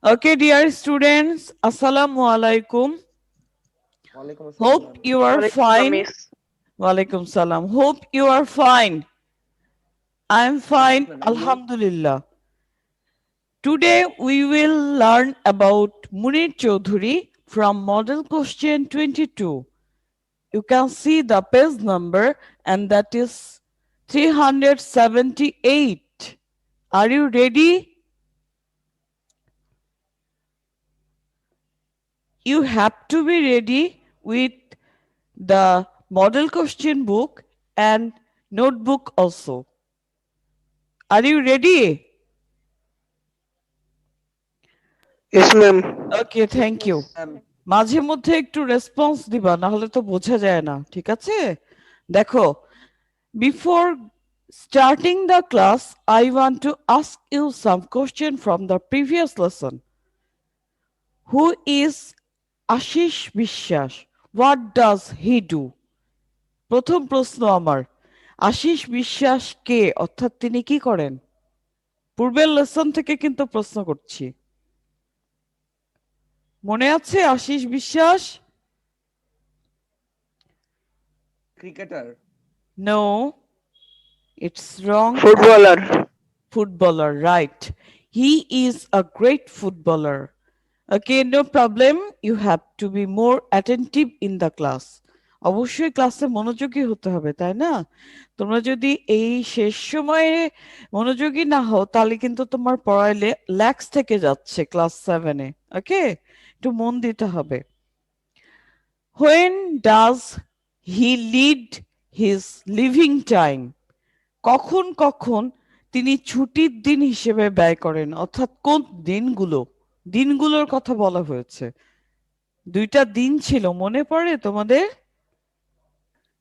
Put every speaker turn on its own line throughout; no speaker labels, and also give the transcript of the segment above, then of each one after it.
Okay, dear students, Assalamu alaikum.
ওয়ালাইকুম আসসালাম
Hope
ma'am.
you are
ওয়ালাইকুম আসসালাম
fine.
Miss.
Walaikum salam. Hope you are fine. I am
yes
fine,
ma'am, and you?
Alhamdulillah. Today we will learn about Munir Chaudhuri from Model Question 22. You can see the page number and that is 378. Are you ready? You have to be ready with the model question book and notebook also. Are you ready?
Yes ma'am.
Okay, thank you.
Ma'am.
মাঝে মধ্যে একটু response দিবা, না হলে তো বোঝা যায় না, ঠিক আছে? দেখো, before starting the class I want to ask you some question from the previous lesson. Who is Ashis Biswas? What does he do? প্রথম প্রশ্ন আমার, আশিস বিশ্বাস কে, অর্থাৎ তিনি কি করেন? পূর্বের লেসন থেকে কিন্তু প্রশ্ন করছি। মনে আছে আশিস বিশ্বাস?
Cricketer.
No, it's wrong.
Footballer.
Footballer, right. He is a great footballer. Okay, no problem. You have to be more attentive in the class. অবশ্যই ক্লাসে মনোযোগী হতে হবে, তাই না? তোমরা যদি এই শেষ সময়ে মনোযোগী না হও তাহলে কিন্তু তোমার পড়ায় ল্যাক্স থেকে যাচ্ছে ক্লাস 7-এ। ওকে, একটু মন দিতে হবে। When does he lead his living time? কখন কখন তিনি ছুটির দিন হিসেবে ব্যয় করেন, অর্থাৎ কোন দিনগুলো, দিনগুলোর কথা বলা হয়েছে। দুইটা দিন ছিল, মনে পড়ে তোমাদের?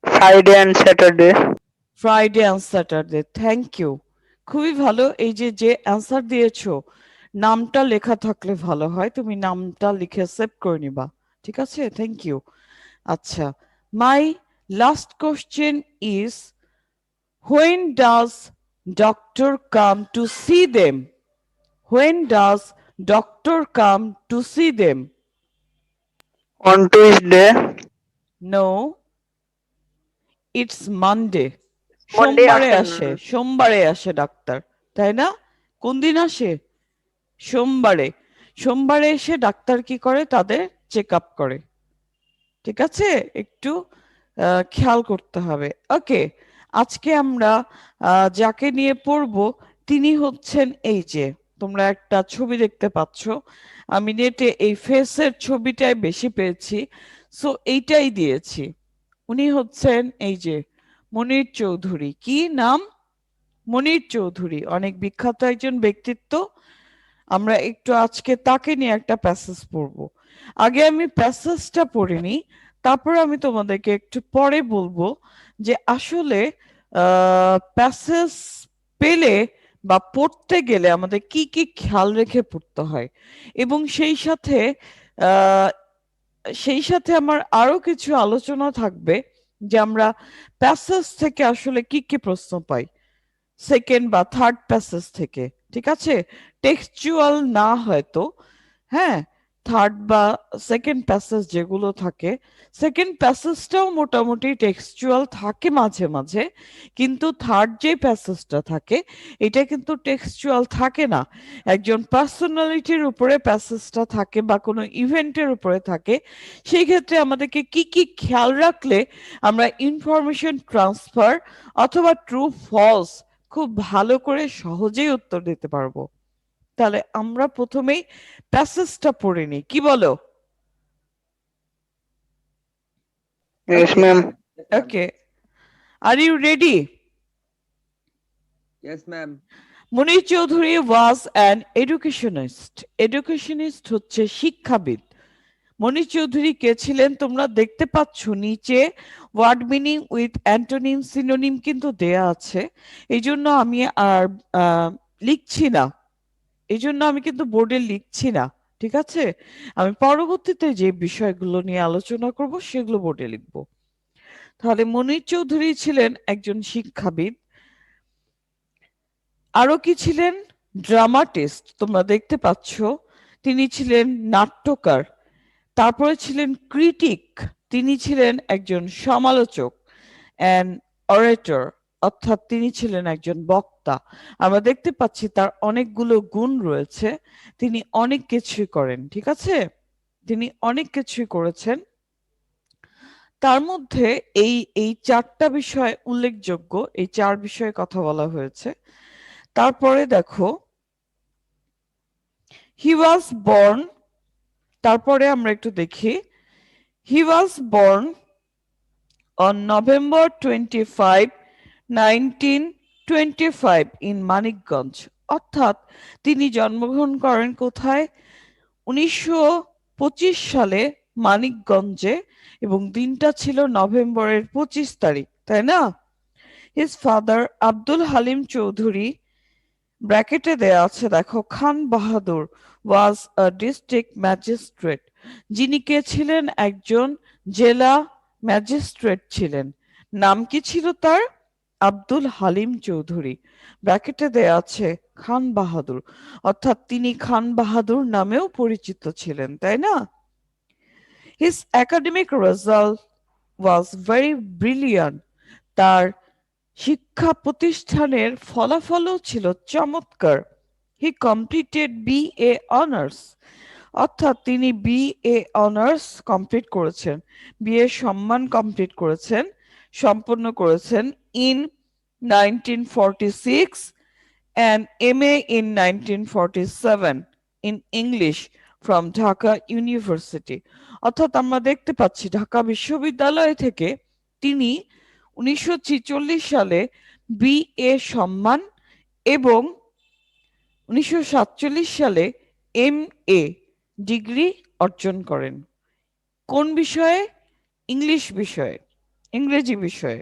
Friday and Saturday.
Friday and Saturday. Thank you, খুবই ভালো। এই যে যে অ্যান্সার দিয়েছো, নামটা লেখা থাকলে ভালো হয়, তুমি নামটা লিখে সেভ করে নিবা, ঠিক আছে? Thank you. আচ্ছা, my last question is, when does doctor come to see them? When does doctor come to see them?
On Tuesday.
No, it's Monday.
Monday
সোমবারে
আসেন।
আসে, সোমবারে আসে ডাক্তার, তাই না? কোন দিন আসে? সোমবারে। সোমবারে এসে ডাক্তার কি করে? তাদের চেক আপ করে, ঠিক আছে? একটু খেয়াল করতে হবে। ওকে, আজকে আমরা যাকে নিয়ে পড়ব তিনি হচ্ছেন, এই যে তোমরা একটা ছবি দেখতে পাচ্ছ, আমি নেটে এই ফেসের ছবিটাই বেশি পেয়েছি, সো এইটাই দিয়েছি। উনি হচ্ছেন এই যে মনির চৌধুরী। কি নাম? মনির চৌধুরী, অনেক বিখ্যাত একজন ব্যক্তিত্ব। আমরা একটু আজকে তাকে নিয়ে একটা প্যাসেজ পড়বো। আগে আমি প্যাসেজটা পড়ে নিই, তারপর আমি তোমাদেরকে একটু পরে বলবো যে আসলে প্যাসেজ পেলে বা পড়তে গেলে আমাদের কি কি খেয়াল রেখে পড়তে হয়, এবং আহ, সেই সাথে আমার আরো কিছু আলোচনা থাকবে যে আমরা প্যাসেজ থেকে আসলে কি কি প্রশ্ন পাই সেকেন্ড বা থার্ড প্যাসেজ থেকে, ঠিক আছে? টেক্সচুয়াল না হয়তো, হ্যাঁ, থার্ড বা সেকেন্ড প্যাসেজ যেগুলো থাকে, সেকেন্ড প্যাসেজটাও মোটামুটি টেক্সচুয়াল থাকে মাঝে মাঝে, কিন্তু থার্ড যে প্যাসেজটা থাকে এটা কিন্তু টেক্সচুয়াল থাকে না। একজন পার্সোনালিটির উপরে প্যাসেজটা থাকে বা কোনো ইভেন্টের উপরে থাকে। সেই ক্ষেত্রে আমাদেরকে কি কি খেয়াল রাখলে আমরা ইনফরমেশন ট্রান্সফার অথবা ট্রু ফলস খুব ভালো করে সহজেই উত্তর দিতে পারবো। তাহলে আমরা প্রথমেই প্যাসেজটা পড়ে নিই, কি বলো?
Yes
okay,
ma'am.
Okay, are you ready?
Yes ma'am.
Munir Chowdhury was an educationist. Educationist হচ্ছে শিক্ষাবিদ। মনির চৌধুরী কে ছিলেন? তোমরা দেখতে পাচ্ছ নিচে word meaning with antonym synonym কিন্তু দেয়া আছে, এই জন্য আমি আর লিখছি না, এই জন্য আমি কিন্তু বোর্ডে লিখছি না, ঠিক আছে? আমি পরবর্তীতে যে বিষয়গুলো নিয়ে আলোচনা করব সেগুলো বোর্ডে লিখব। তাহলে মনির চৌধুরী ছিলেন একজন শিক্ষাবিদ। আরো কি ছিলেন? ড্রামাটিস্ট। তোমরা দেখতে পাচ্ছ তিনি ছিলেন নাট্যকার, তারপরে ছিলেন ক্রিটিক, তিনি ছিলেন একজন সমালোচক, অ্যান অরেটর, অর্থাৎ তিনি ছিলেন একজন বক্তা। আমরা দেখতে পাচ্ছি তার অনেকগুলো গুণ রয়েছে, তিনি অনেক কিছুই করেন, ঠিক আছে, তিনি অনেক কিছুই করেছেন। তার মধ্যে এই এই চারটা বিষয় উল্লেখযোগ্য, এই চার বিষয়ে কথা বলা হয়েছে। তারপরে দেখো হি ওয়াজ বর্ন, তারপরে আমরা একটু দেখি he was born on November 25, 1925 in Manikganj, অর্থাৎ তিনি জন্মগ্রহণ করেন কোথায়? 1925 সালে মানিকগঞ্জে, এবং দিনটা ছিল নভেম্বরের 25 তারিখ, তাই না? হিজ ফাদার আব্দুল হালিম চৌধুরী, ব্র্যাকেটে দেয়া আছে দেখো, খান বাহাদুর ওয়াজ আ ডিস্ট্রিক্ট ম্যাজিস্ট্রেট, যিনি কে ছিলেন? একজন জেলা ম্যাজিস্ট্রেট ছিলেন। নাম কি ছিল তার? আব্দুল হালিম চৌধুরী, ব্র্যাকেটে দেয়া আছে খান বাহাদুর, অর্থাৎ তিনি খান বাহাদুর নামেও পরিচিত ছিলেন, তাই না? His academic result was very brilliant, তার শিক্ষা প্রতিষ্ঠানের ফলাফলও ছিল চমৎকার। হি কমপ্লিটেড BA অনার্স, অর্থাৎ তিনি BA অনার্স কমপ্লিট করেছেন, BA সম্মান কমপ্লিট করেছেন, সম্পন্ন করেছেন in 1946 and MA in 1947 in English from Dhaka University, অর্থাৎ আমরা দেখতে পাচ্ছি ঢাকা বিশ্ববিদ্যালয় থেকে তিনি 1946 সালে BA সম্মান এবং 1947 সালে MA ডিগ্রি অর্জন করেন। কোন বিষয়ে? ইংলিশ বিষয়ে, ইংরেজি বিষয়ে।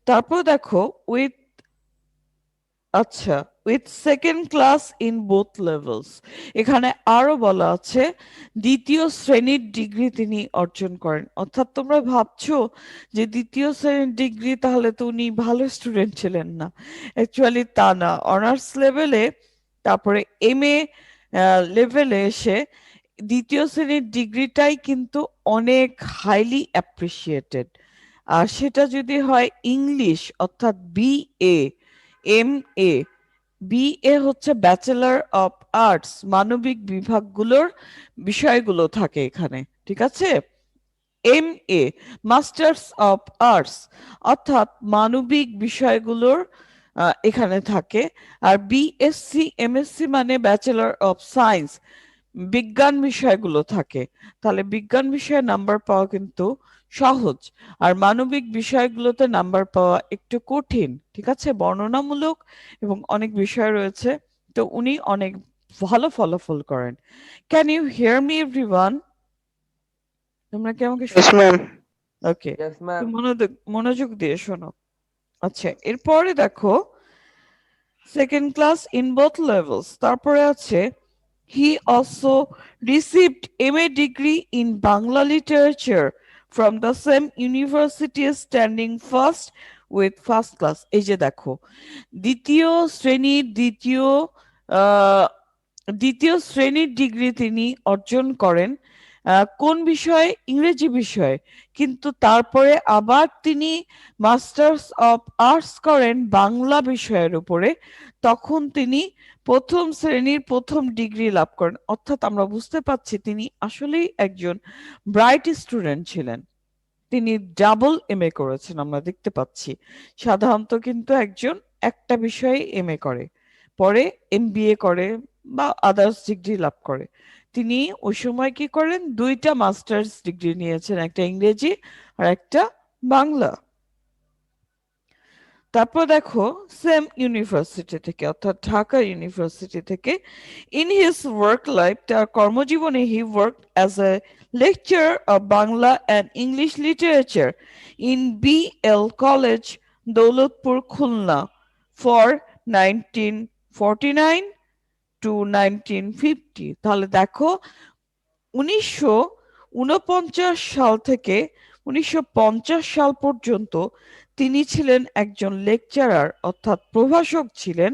তারপর দেখো উইথ, আচ্ছা, with second class in both levels, এখানে আরো বলা আছে দ্বিতীয় শ্রেণীর ডিগ্রি তিনি অর্জন করেন। অর্থাৎ তোমরা ভাবছো যে দ্বিতীয় শ্রেণীর ডিগ্রি, তাহলে তো উনি ভালো স্টুডেন্ট ছিলেন না, অ্যাকচুয়ালি তা না। অনার্স লেভেলে, তারপরে MA লেভেলে এসে দ্বিতীয় শ্রেণীর ডিগ্রিটাই কিন্তু অনেক হাইলি অ্যাপ্রিসিয়েটেড। আর সেটা যদি হয় ইংলিশ, অর্থাৎ BA, MA, BA হচ্ছে ব্যাচেলর অফ আর্টস, মানবিক বিভাগগুলোর বিষয়গুলো থাকে এখানে, ঠিক আছে। MA মাস্টার্স অফ আর্টস, অর্থাৎ মানবিক বিষয়গুলোর এখানে থাকে। আর BSc MSc মানে ব্যাচেলর অফ সায়েন্স, বিজ্ঞান বিষয়গুলো থাকে। তাহলে বিজ্ঞান বিষয়ে নাম্বার পাওয়া কিন্তু সহজ, আর মানবিক বিষয়গুলোতে নাম্বার পাওয়া একটু কঠিন, ঠিক আছে, বর্ণনামূলক এবং অনেক বিষয় রয়েছে। তো উনি অনেক ভালো ফলাফল করেন। Can you hear me everyone? তোমরা কি আমাকে
Yes, ma'am.
ওকে,
Yes, ma'am.
মনোযোগ দিয়ে শোনো। আচ্ছা, এরপরে দেখো second class in both levels, তারপরে আছে he also received MA degree in Bangla literature from the same university, standing first with first class। এই যে দেখো, দ্বিতীয় শ্রেণীর দ্বিতীয় শ্রেণীর ডিগ্রি তিনি অর্জন করেন কোন বিষয়ে? ইংরেজি বিষয়ে, কিন্তু তারপরে আবার তিনি মাস্টার্স অফ আর্টস করেন বাংলা বিষয়ের উপরে, তখন তিনি প্রথম শ্রেণীর প্রথম ডিগ্রি লাভ করেন। অর্থাৎ আমরা বুঝতে পারছি তিনি আসলেই একজন ব্রাইট স্টুডেন্ট ছিলেন, তিনি ডাবল MA করেছেন। আমরা দেখতে পাচ্ছি সাধারণত কিন্তু একজন একটা বিষয়ে MA করে, পরে MBA করে বা আদার্স ডিগ্রি লাভ করে। তিনি ওই সময় কি করেন? দুইটা মাস্টার্স ডিগ্রি নিয়েছেন, একটা ইংরেজি আর একটা বাংলা। তারপর দেখো সেম ইউনিভার্সিটি থেকে, অর্থাৎ ঢাকা ইউনিভার্সিটি থেকে, ইন হিজ ওয়ার্ক লাইফ, তার কর্মজীবনে, he work as a lecturer of Bangla and English literature in BL college, Daulatpur, Khulna, for 1949 to 1950। তাহলে দেখো 1949 সাল থেকে 1950 সাল পর্যন্ত তিনি ছিলেন একজন লেকচারার, অর্থাৎ প্রভাষক ছিলেন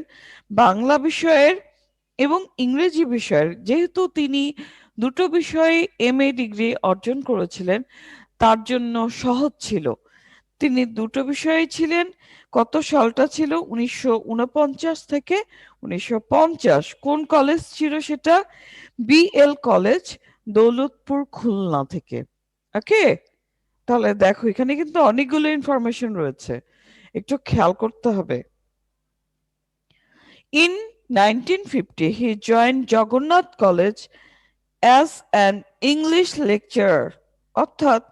বাংলা বিষয়ের এবং ইংরেজি বিষয়ের, যেহেতু তিনি দুটো বিষয়ে MA ডিগ্রি অর্জন করেছিলেন, তার জন্য সহজ ছিল। তিনি দুটো বিষয়ে ছিলেন। কত সালটা ছিল? 1949 থেকে 1950। কোন কলেজ ছিল সেটা? BL কলেজ, দৌলতপুর, খুলনা থেকে। ওকে, তাহলে দেখো এখানে কিন্তু অনেকগুলো ইনফরমেশন রয়েছে, একটু খেয়াল করতে হবে। In 1950 he joined Jagannath College as an English lecturer, অর্থাৎ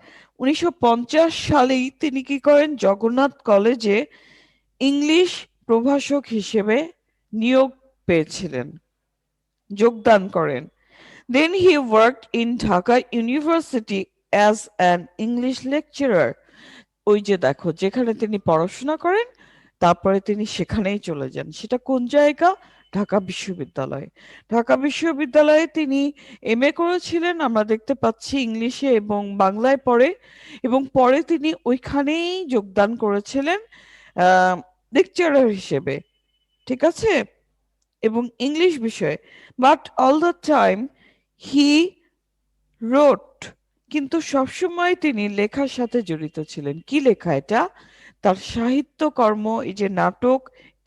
1950 সালেই তিনি কি করেন? জগন্নাথ কলেজে ইংলিশ প্রভাষক হিসেবে নিয়োগ পেয়েছিলেন, যোগদান করেন। Then he worked in Dhaka University as an English lecturer. ওই যে দেখো, যেখানে তিনি পড়াশোনা করেন তারপরে তিনি সেখানেই চলে যান। সেটা কোন জায়গা? ঢাকা বিশ্ববিদ্যালয়। ঢাকা বিশ্ববিদ্যালয়ে তিনি MA করেছিলেন, আমরা দেখতে পাচ্ছি ইংলিশে এবং বাংলায় পড়ে, এবং পরে তিনি ওইখানেই যোগদান করেছিলেন লেকচারার হিসেবে, ঠিক আছে, এবং ইংলিশ বিষয়ে। But all the time he wrote, কিন্তু সবসময় তিনি লেখার সাথে জড়িত ছিলেন। কি লেখা এটা? তার সাহিত্যকর্ম, এই যে নাটক,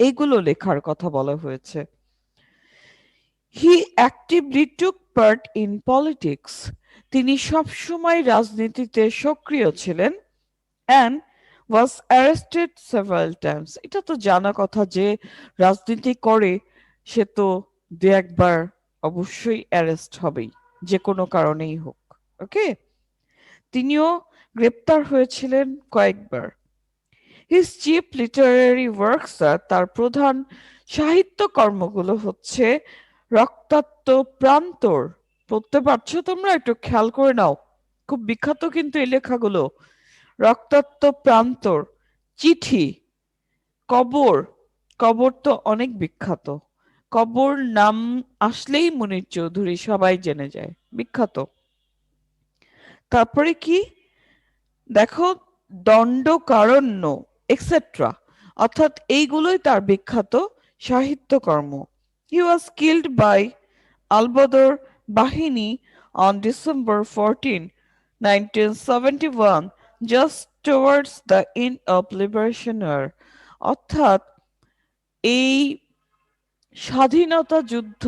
এগুলো লেখার কথা বলা হয়েছে। He actively took part in politics, তিনি সবসময় রাজনীতিতে সক্রিয় ছিলেন। And was arrested several times, এটা তো জানা কথা যে রাজনীতি করে সে তো দু একবার অবশ্যই অ্যারেস্ট হবেই, যে কোনো কারণেই হোক। ওকে, তিনিও গ্রেপ্তার হয়েছিলেন কয়েকবার। হিজ চিফ লিটারারি ওয়ার্কস, তার প্রধান সাহিত্য কর্মগুলো হচ্ছে রক্তাক্ত প্রান্তর। পড়তে পারছো তোমরা? একটু খেয়াল করে নাও, খুব বিখ্যাত কিন্তু এই লেখাগুলো। রক্তাক্ত প্রান্তর, চিঠি, কবর। কবর তো অনেক বিখ্যাত, কবর নাম আসলেই মুনীর চৌধুরী সবাই জেনে যায়, বিখ্যাত। তারপরে কি দেখো, দণ্ডকারণ্য এক্সেট্রা, অর্থাৎ এইগুলোই তার বিখ্যাত সাহিত্যকর্ম। হি ওয়াজ কিল্ড বাই আলবদর বাহিনী on December 14, 1971, just towards the end of Liberation War, অর্থাৎ এই স্বাধীনতা যুদ্ধ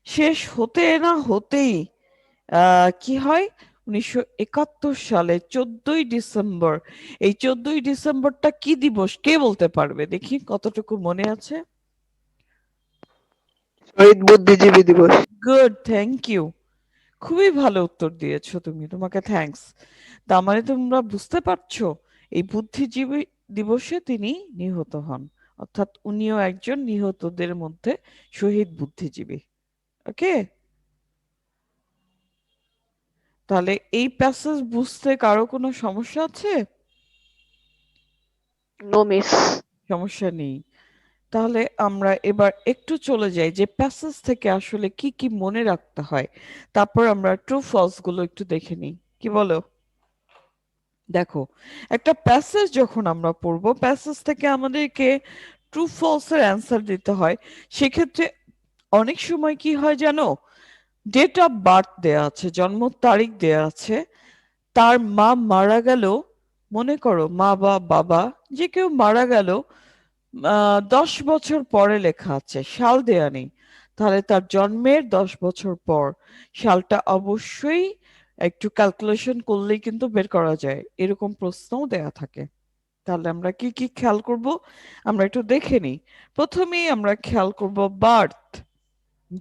শেষ হতে না হতেই কি হয়? 1971 সালে 14ই ডিসেম্বর। এই 14ই ডিসেম্বরটা কি দিবস? কে বলতে পারবে দেখি, কতটুকু মনে আছে?
শহীদ বুদ্ধিজীবী দিবস।
Good, thank you. খুবই ভালো উত্তর দিয়েছো তুমি, তোমাকে থ্যাঙ্কস। তার মানে তোমরা বুঝতে পারছো, এই বুদ্ধিজীবী দিবসে তিনি নিহত হন, অর্থাৎ উনিও একজন নিহতদের মধ্যে শহীদ বুদ্ধিজীবী। ওকে, তাহলে এই প্যাসেজ বুঝতে কারো কোনো সমস্যা আছে?
No miss.
সমস্যা নেই। তাহলে আমরা এবার একটু চলে যাই যে প্যাসেজ থেকে আসলে কি কি মনে রাখতে হয়, তারপর আমরা ট্রু ফলস গুলো একটু দেখে নিই, কি বলো? দেখো, একটা প্যাসেজ যখন আমরা পড়বো, প্যাসেজ থেকে আমাদেরকে ট্রু ফলস এর অ্যান্সার দিতে হয়। সেক্ষেত্রে অনেক সময় কি হয় জানো, ডেট অফ বার্থ দেয়া আছে, জন্ম তারিখ দেয়া আছে, তার মা মারা গেল, মনে করো মা বা বাবা যে কেউ মারা গেল 10 বছর পরে, লেখা আছে, সাল দেয়া নেই, তাহলে তার জন্মের 10 বছর পর। সালটা অবশ্যই একটু ক্যালকুলেশন করলেই কিন্তু বের করা যায়, এরকম প্রশ্নও দেয়া থাকে। তাহলে আমরা কি কি খেয়াল করব, আমরা একটু দেখে নিই। প্রথমেই আমরা খেয়াল করব বার্থ,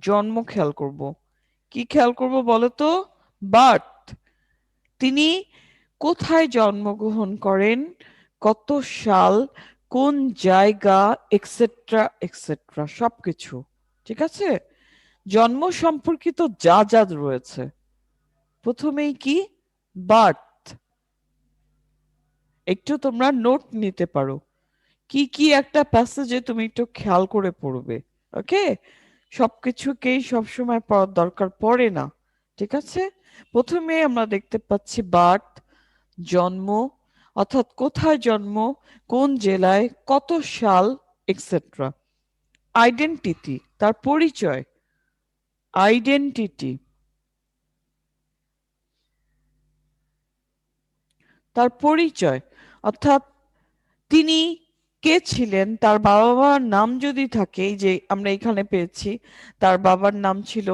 জন্ম খেয়াল করব। কি খেয়াল করব বলো তো? বার্থ, তিনি কোথায় জন্মগ্রহণ করেন, কত সাল, কোন জায়গা, এক্সেট্রা এক্সেট্রা, সবকিছু। ঠিক আছে, জন্ম সম্পর্কিত যা যা রয়েছে। প্রথমেই কি? বার্থ। একটু তোমরা নোট নিতে পারো, কি কি একটা প্যাসেজে তুমি একটু খেয়াল করে পড়বে। ওকে, সবকিছুকেই সবসময় পড়ার দরকার পড়ে না, ঠিক আছে। প্রথমে আমরা দেখতে পাচ্ছি বার্থ, জন্ম, অর্থাৎ কোথায় জন্ম, কোন জেলায়, কত সাল, এক্সেট্রা। আইডেন্টিটি, তার পরিচয়, আইডেন্টিটি, তার পরিচয়, অর্থাৎ তিনি কে ছিলেন, তার বাবা মার নাম যদি থাকে, এই যে আমরা এখানে পেয়েছি তার বাবার নাম ছিল,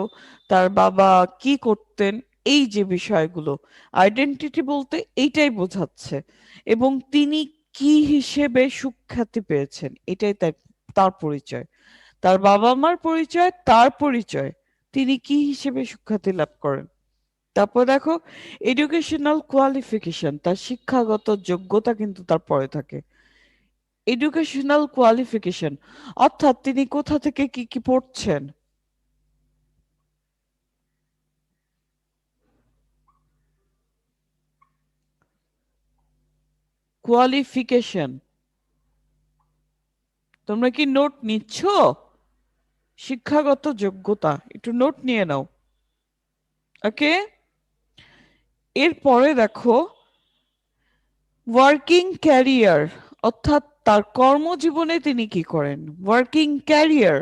তার বাবা কি করতেন, এই যে বিষয়গুলো আইডেন্টিটি বলতে এইটাই বোঝাচ্ছে। এবং তিনি কি হিসেবে সুখ্যাতি পেয়েছেন, এটাই তার তার পরিচয়। তার বাবা মার পরিচয়, তার পরিচয়, তিনি কি হিসেবে সুখ্যাতি লাভ করেন। তারপর দেখো এডুকেশনাল কোয়ালিফিকেশন, তার শিক্ষাগত যোগ্যতা কিন্তু তার পরে থাকে। এডুকেশনাল কোয়ালিফিকেশন অর্থাৎ তিনি কোথা থেকে কি কি পড়ছেন। কোয়ালিফিকেশন, তোমরা কি নোট নিচ্ছ? শিক্ষাগত যোগ্যতা, একটু নোট নিয়ে নাও। ওকে, এরপরে দেখো ওয়ার্কিং ক্যারিয়ার, অর্থাৎ তার কর্মজীবনে তিনি কি করেন। ওয়ার্কিং ক্যারিয়ার,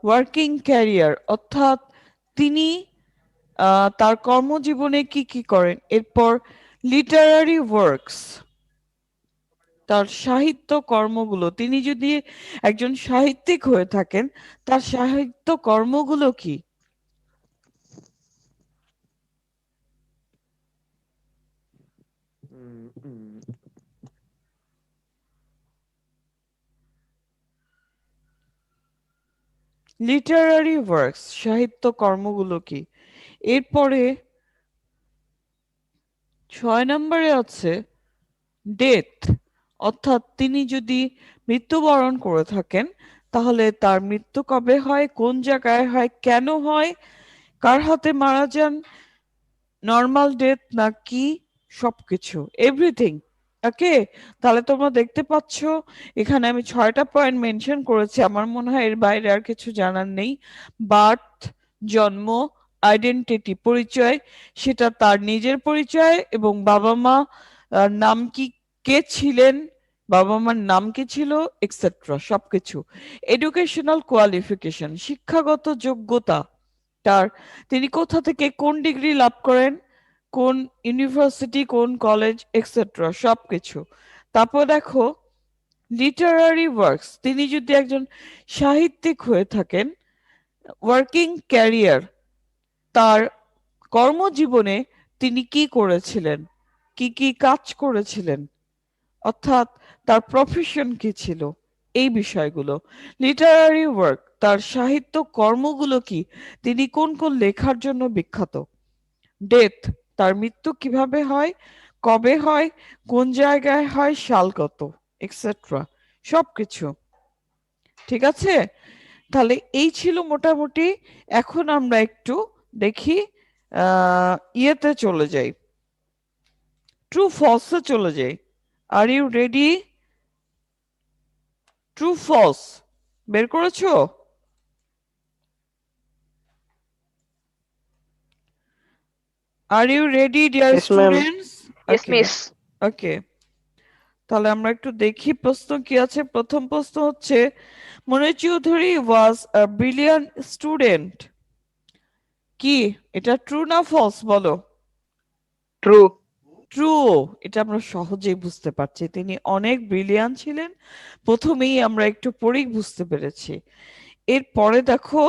ওয়ার্কিং ক্যারিয়ার অর্থাৎ তিনি তার কর্মজীবনে কি কি করেন। এরপর লিটারারি ওয়ার্কস, তার সাহিত্য কর্মগুলো, তিনি যদি একজন সাহিত্যিক হয়ে থাকেন তার সাহিত্য কর্মগুলো কি।
উম, উম,
লিটারারি ওয়ার্কস, সাহিত্য কর্মগুলো কি। এরপরে 6 নম্বরে আছে ডেথ, অর্থাৎ তিনি যদি মৃত্যুবরণ করে থাকেন তাহলে তার মৃত্যু কবে হয়, কোন জায়গায় হয়, কেন হয়, কার হাতে মারা যান, নর্মাল ডেথ নাকি, সবকিছু, এভরিথিং। ওকে, তাহলে তোমরা দেখতে পাচ্ছ এখানে আমি 6টা পয়েন্ট মেনশন করেছি, আমার মনে হয় এর বাইরে আর কিছু জানার নেই। বার্থ, জন্ম, আইডেন্টিটি পরিচয়, সেটা তার নিজের পরিচয় এবং বাবা মা নাম কি, কে ছিলেন, বাবা মার নাম কি ছিল, এক্সেট্রা সবকিছু। এডুকেশনাল কোয়ালিফিকেশন, শিক্ষাগত যোগ্যতা তার, তিনি কোথা থেকে কোন ডিগ্রি লাভ করেন, কোন ইউনিভার্সিটি, কোন কলেজ, এক্সেট্রা সবকিছু। তারপর দেখো লিটারারি ওয়ার্কস, তিনি যদি একজন সাহিত্যিক হয়ে থাকেন। ওয়ার্কিং ক্যারিয়ার, তার কর্মজীবনে তিনি কি করেছিলেন, কি কি কাজ করেছিলেন, অর্থাৎ তার প্রফেশন কি ছিল, এই বিষয়গুলো। লিটারারি ওয়ার্ক, তার সাহিত্য কর্মগুলো কি, তিনি কোন কোন লেখার জন্য বিখ্যাত। ডেথ, তার মৃত্যু কিভাবে হয়, কবে হয়, কোন জায়গায় হয়, সাল কত, এক্সেট্রা সবকিছু। ঠিক আছে, তাহলে এই ছিল মোটামুটি। এখন আমরা একটু দেখি, ইয়েতে চলে যাই, ট্রু ফলসে চলে যাই। Are you ready? True false বের করেছো? Are you ready dear
Yes, ma'am.
Students?
Yes,
okay,
miss.
Okay, তাহলে আমরা একটু দেখি প্রশ্ন কি আছে। প্রথম প্রশ্ন হচ্ছে মনে চৌধুরী ওয়াজ আ ব্রিলিয়ান্ট স্টুডেন্ট, কি এটা ট্রু না ফলস বলো।
True.
ট্রু, এটা আমরা সহজেই বুঝতে পারছি, তিনি অনেক ব্রিলিয়ান্ট ছিলেন, প্রথমেই আমরা একটু পরেই বুঝতে পেরেছি। এরপরে দেখো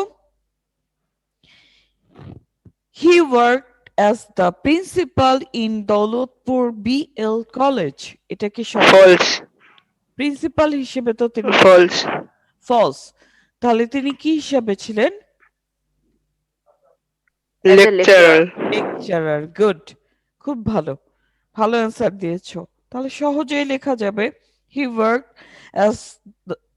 he worked as the principal in Daulatpur B L college, এটা কি সঠিক?
False.
প্রিন্সিপাল হিসেবে তো তিনি
False.
ফলস, তাহলে তিনি কি হিসাবে ছিলেন?
As a lecturer.
Lecturer, good, খুব ভালো, ভালো অ্যান্সার দিয়েছো। তাহলে সহজেই লেখা যাবে he work as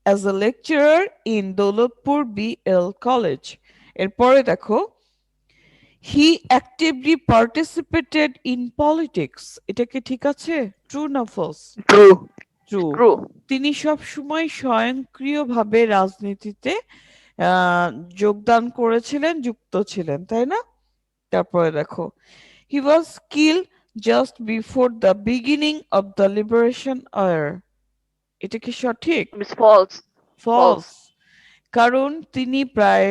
as a lecturer in Daulatpur B L college. এরপরে দেখো he actively participated in politics, এটা কি ঠিক আছে, ট্রু না ফলস?
True.
True,
True.
তিনি সব সময় স্বয়ংক্রিয়ভাবে রাজনীতিতে যোগদান করেছিলেন, যুক্ত ছিলেন, তাই না? তারপরে দেখো, he was killed just before the beginning of the liberation era. এটা কি সঠিক?
Miss false.
ফলস। কারণ তিনি প্রায়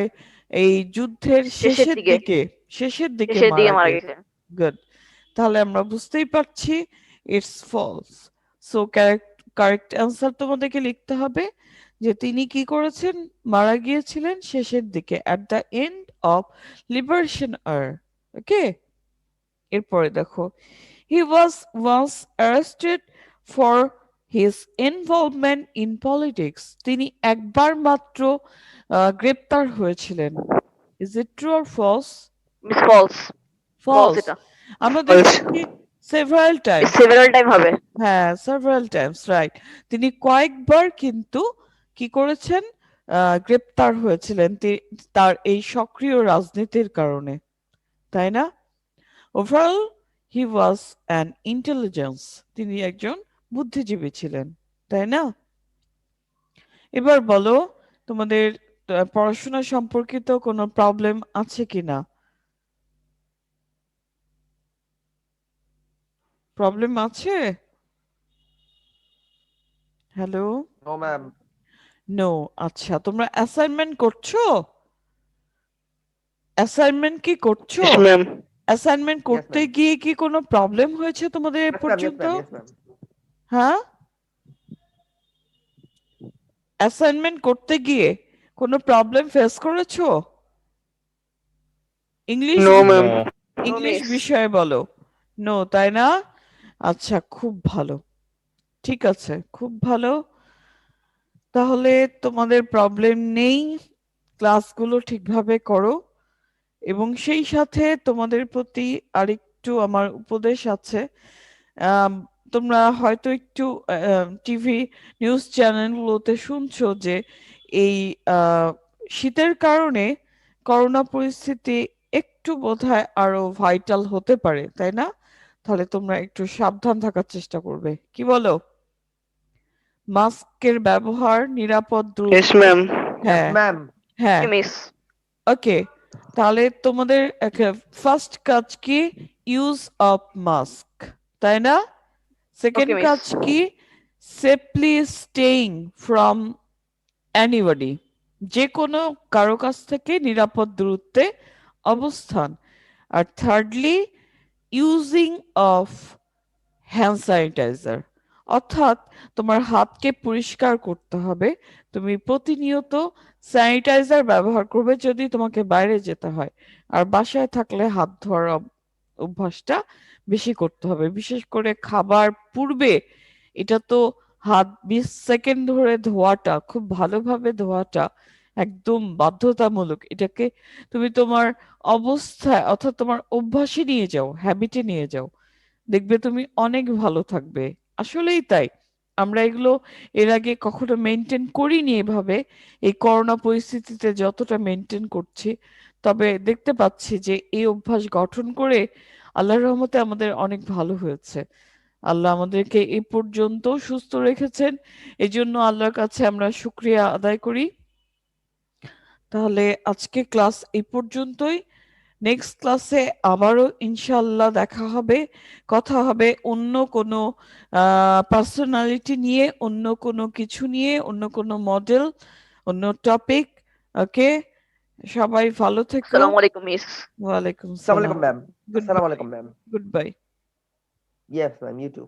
এই যুদ্ধের
শেষের দিকে
শেষের দিকে
শেষের দিকে
মারা
মারা
গেছে।
গেছে।
গুড। তাহলে আমরা বুঝতেই পারছি it's false. So correct answer তোমাদেরকে লিখতে হবে যে তিনি কি করেছেন, মারা গিয়েছিলেন শেষের দিকে, at the end of liberation war. Okay, এরপরে দেখো, he was once arrested for his involvement in politics. তিনি একবার মাত্র গ্রেপ্তার হয়েছিলেন। Is it true or false?
Miss false. False
false.
এটা।
আমরা
False.
দেখেছি সেভারাল টাইমস।
সেভারাল টাইম হবে।
হ্যাঁ, several times, রাইট। তিনি কয়েকবার কিন্তু কি করেছেন, গ্রেপ্তার হয়েছিলেন তার এই সক্রিয় রাজনীতির কারণে, তাই না? Overall he was an intelligence. তিনি একজন বুদ্ধিজীবী ছিলেন, তাই না? এবার বলো, তোমাদের পড়াশোনা সম্পর্কিত কোনো প্রবলেম আছে কিনা? প্রবলেম আছে? হ্যালো?
No, ma'am.
নো। আচ্ছা, তোমরা অ্যাসাইনমেন্ট করছো? অ্যাসাইনমেন্ট কি করছো?
Yes, ma'am.
অ্যাসাইনমেন্ট
Yes,
করতে
ma'am.
গিয়ে কি কোনো প্রবলেম হয়েছে তোমাদের এ
Yes, ma'am. Yes,
পর্যন্ত?
ma'am. Yes, ma'am.
হ্যাঁ, অ্যাসাইনমেন্ট করতে গিয়ে কোনো প্রবলেম ফেস করেছো? English
No, ma'am.
No,
English
miss.
বিষয়ে বলো। নো, তাই না? আচ্ছা, খুব ভালো। ঠিক আছে, খুব ভালো। তাহলে তোমাদের প্রবলেম নেই, ক্লাসগুলো ঠিকভাবে করো। এবং সেই সাথে তোমাদের প্রতি আরেকটু আমার উপদেশ আছে। আম, তোমরা হয়তো একটু টিভি নিউজ চ্যানেলগুলোতে শুনছো যে এই শীতের কারণে করোনা পরিস্থিতি একটু বোধহয় আরো ভাইটাল হতে পারে, তাই না? তাহলে তোমরা একটু সাবধান থাকার চেষ্টা করবে, কি বলো? মাস্কের ব্যবহার, নিরাপদ
Yes,
দূরত্ব।
ma'am.
Yes,
হ্যাঁ,
ma'am.
হ্যাঁ,
Okay, miss.
ওকে। তাহলে তোমাদের ফার্স্ট কাজ কি? ইউজ অফ মাস্ক, তাই না? Second
Okay, miss.
কাজ কি? সেফলি স্টেইং ফ্রম এনিবডি, যে কোনো কারো কাছ থেকে নিরাপদ দূরত্বে অবস্থান। আর thirdly, using of hand sanitizer, অর্থাৎ তোমার হাতকে পরিষ্কার করতে হবে। তুমি প্রতিনিয়ত স্যানিটাইজার ব্যবহার করবে যদি তোমাকে বাইরে যেতে হয়। আর বাসায় থাকলে হাত ধোয়ার অভ্যাসটা বেশি করতে হবে, বিশেষ করে খাবার পূর্বে। এটা তো হাত 20 সেকেন্ড ধরে ধোয়াটা, খুব ভালোভাবে ধোয়াটা একদম বাধ্যতামূলক। এটাকে তুমি তোমার অবস্থায় অর্থাৎ তোমার অভ্যাসে নিয়ে যাও, হ্যাবিটে নিয়ে যাও, দেখবে তুমি অনেক ভালো থাকবে। আসলেই তাই। আমরা এগুলো এর আগে কখনো মেনটেন করিনি এভাবে, এই করোনা পরিস্থিতিতে যতটা মেনটেন করছি। তবে দেখতে পাচ্ছি যে এই অভ্যাস গঠন করে আল্লাহর রহমতে আমাদের অনেক ভালো হয়েছে। আল্লাহ আমাদেরকে এই পর্যন্ত সুস্থ রেখেছেন, এই জন্য আল্লাহর কাছে আমরা শুকরিয়া আদায় করি। তাহলে আজকে ক্লাস এই পর্যন্তই। নেক্সট ক্লাসে আবারও ইনশাল্লাহ দেখা হবে, কথা হবে অন্য কোনো পার্সোনালিটি নিয়ে, অন্য কোনো কিছু নিয়ে, অন্য কোনো মডেল, অন্য টপিক। ওকে, সবাই ভালো থেকো।
Assalamu alaikum, miss.
ওয়ালাইকুম
Assalamu
সালাম।
alaikum, ma'am.
Good
Assalamu
bye.
alaikum, ma'am.
Goodbye.
Yes, ma'am. You too.